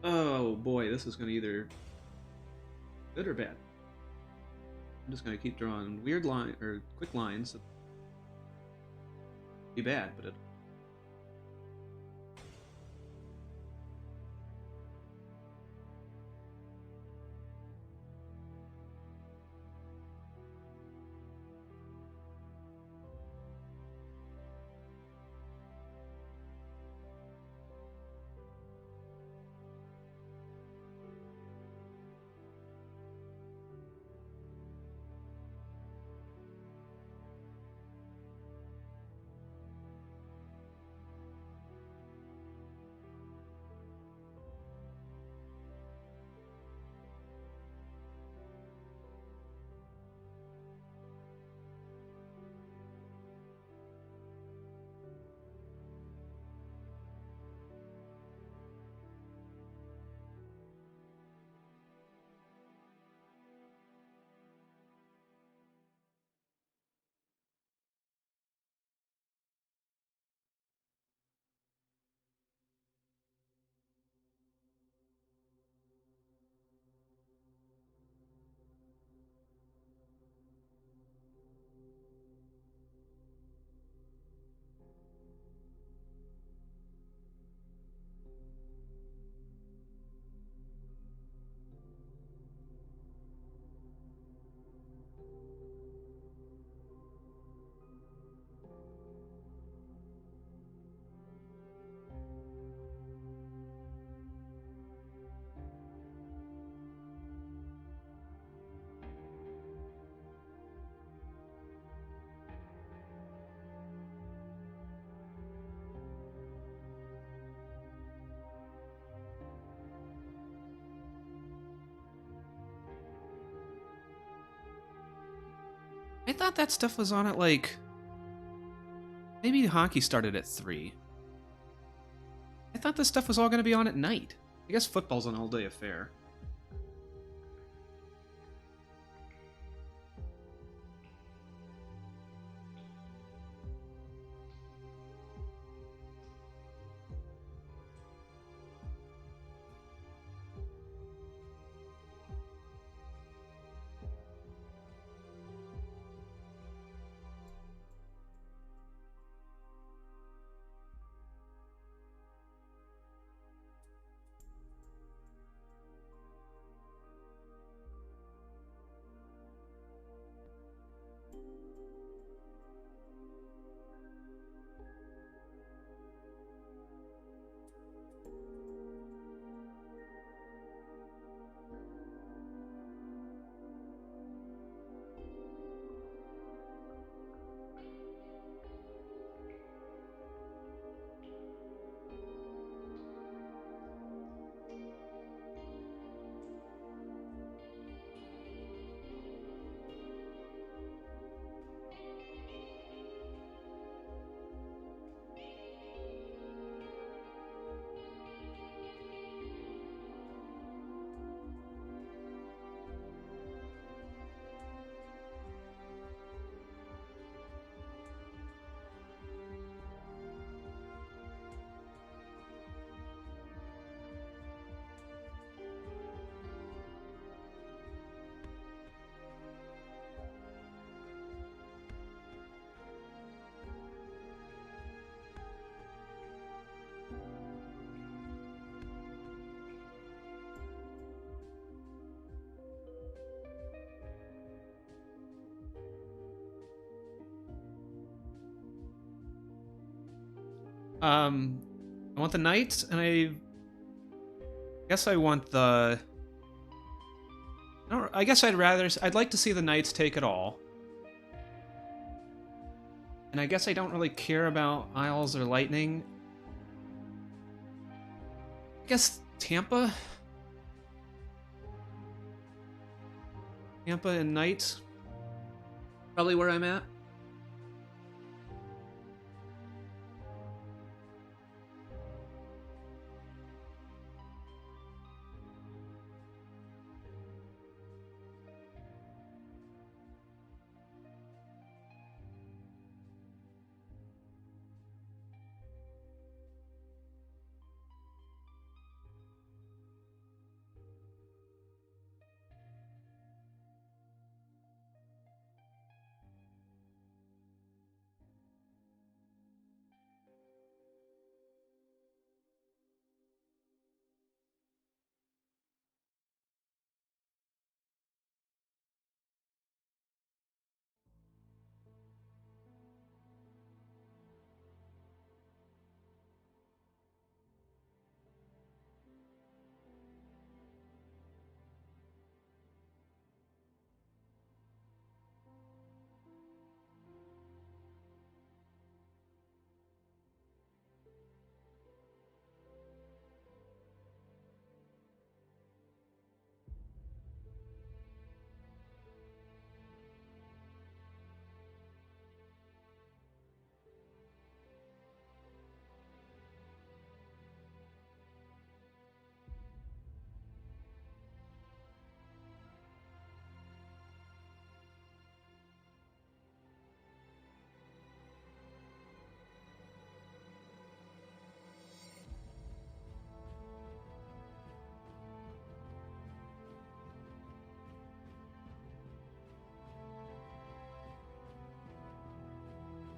Oh boy, this is gonna either good or bad. I'm just gonna keep drawing weird line or quick lines. Be bad, but it. I thought that stuff was on at, like... Maybe hockey started at 3. I thought this stuff was all going to be on at night. I guess football's an all-day affair. I want the knights, and I guess I want the... I guess I'd like to see the knights take it all. And I guess I don't really care about Isles or Lightning. I guess Tampa? Tampa and Knights? Probably where I'm at.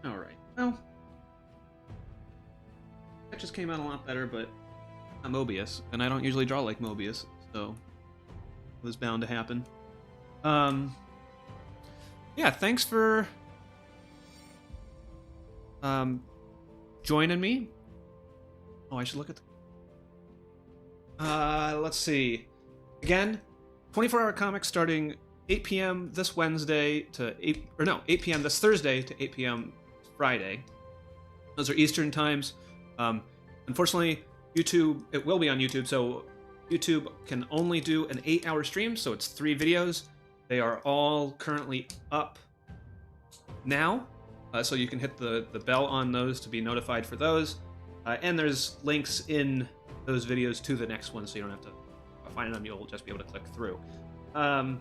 Alright, well... That just came out a lot better, but... I'm Mobius, and I don't usually draw like Mobius, so... It was bound to happen. Yeah, thanks for... joining me. Oh, I should look at the... let's see. Again, 24-hour comics starting 8 p.m. this Wednesday to 8... Or no, 8 p.m. this Thursday to 8 p.m. Friday. Those are Eastern times. Unfortunately, YouTube, it will be on YouTube, so YouTube can only do an 8-hour stream, so it's 3 videos. They are all currently up now, so you can hit the bell on those to be notified for those. And there's links in those videos to the next one, so you don't have to find them. You'll just be able to click through. But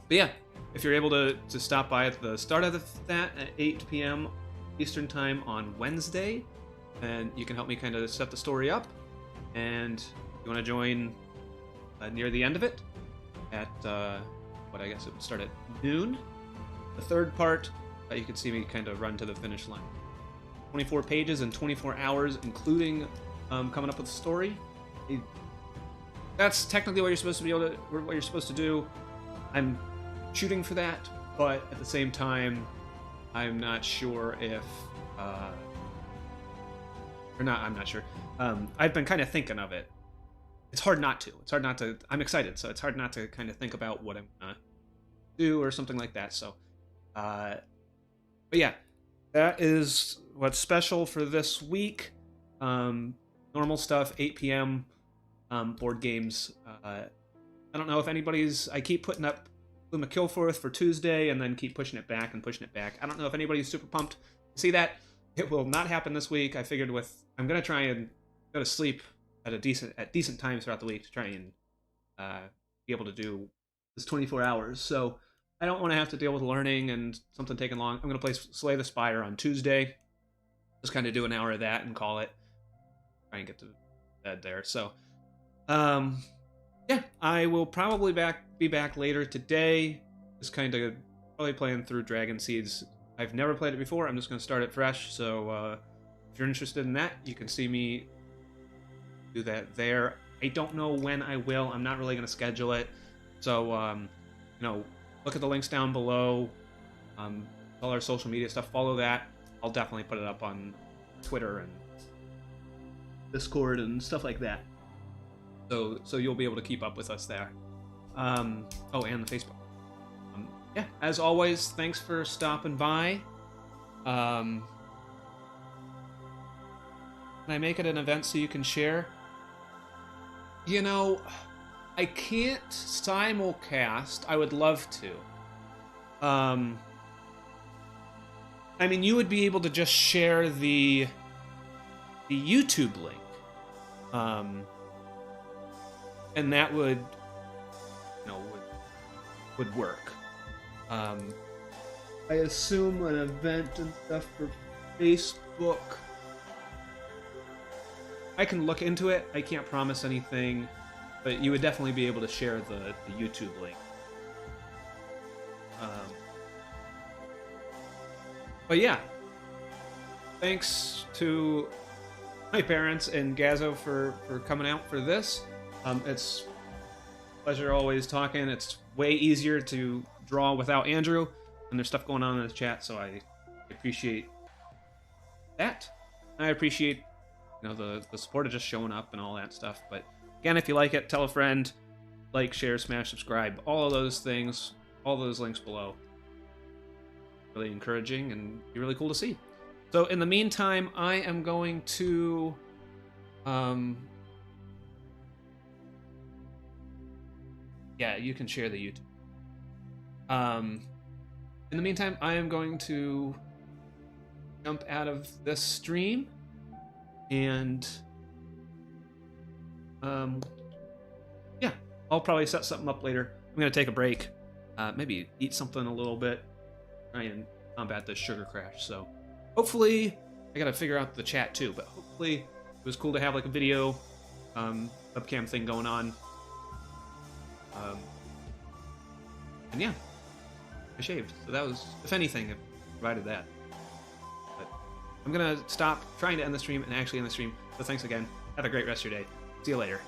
yeah, if you're able to stop by at the start of that at 8 p.m. Eastern Time on Wednesday, and you can help me kind of set the story up. And if you want to join near the end of it at, I guess it would start at noon. The third part, you can see me kind of run to the finish line. 24 pages in 24 hours, including coming up with a story. That's technically what you're supposed to be able to, what you're supposed to do. I'm shooting for that, but at the same time, I'm not sure if, or not. I'm not sure. I've been kind of thinking of it. It's hard not to. It's hard not to. I'm excited, so it's hard not to kind of think about what I'm gonna do or something like that. So, but yeah, that is what's special for this week. Normal stuff, 8 p.m. Board games. I don't know if anybody's. I keep putting up Blue McKillforth for Tuesday, and then keep pushing it back and pushing it back. I don't know if anybody's super pumped to see that. It will not happen this week. I figured I'm gonna try and go to sleep at decent times throughout the week to try and be able to do this 24 hours. So I don't want to have to deal with learning and something taking long. I'm gonna play Slay the Spire on Tuesday. Just kind of do an hour of that and call it. Try and get to bed there. So, yeah, I will probably be back later today. Just kind of probably playing through Dragon Seeds. I've never played it before. I'm just going to start it fresh. So, if you're interested in that, you can see me do that there. I don't know when I will. I'm not really going to schedule it. So, look at the links down below. All our social media stuff. Follow that. I'll definitely put it up on Twitter and Discord and stuff like that. So you'll be able to keep up with us there. And the Facebook. Yeah, as always, thanks for stopping by. Can I make it an event so you can share? You know, I can't simulcast. I would love to. I mean, you would be able to just share the YouTube link. And that would work. I assume an event and stuff for Facebook. I can look into it. I can't promise anything, but you would definitely be able to share the YouTube link. But yeah, thanks to my parents and Gazzo for coming out for this. It's a pleasure always talking. It's way easier to draw without Andrew, and there's stuff going on in the chat, so I appreciate that. I appreciate the support of just showing up and all that stuff. But again, if you like it, tell a friend, like, share, smash, subscribe, all of those things, all those links below. Really encouraging and be really cool to see. So in the meantime, I am going to yeah, you can share the YouTube. In the meantime, I am going to jump out of this stream and yeah, I'll probably set something up later. I'm gonna take a break, maybe eat something a little bit, try and combat this sugar crash. So hopefully, I gotta figure out the chat too, but hopefully it was cool to have like a video webcam thing going on. And yeah, I shaved. So that was, if anything, it provided that. But I'm gonna stop trying to end the stream and actually end the stream. So thanks again. Have a great rest of your day. See you later.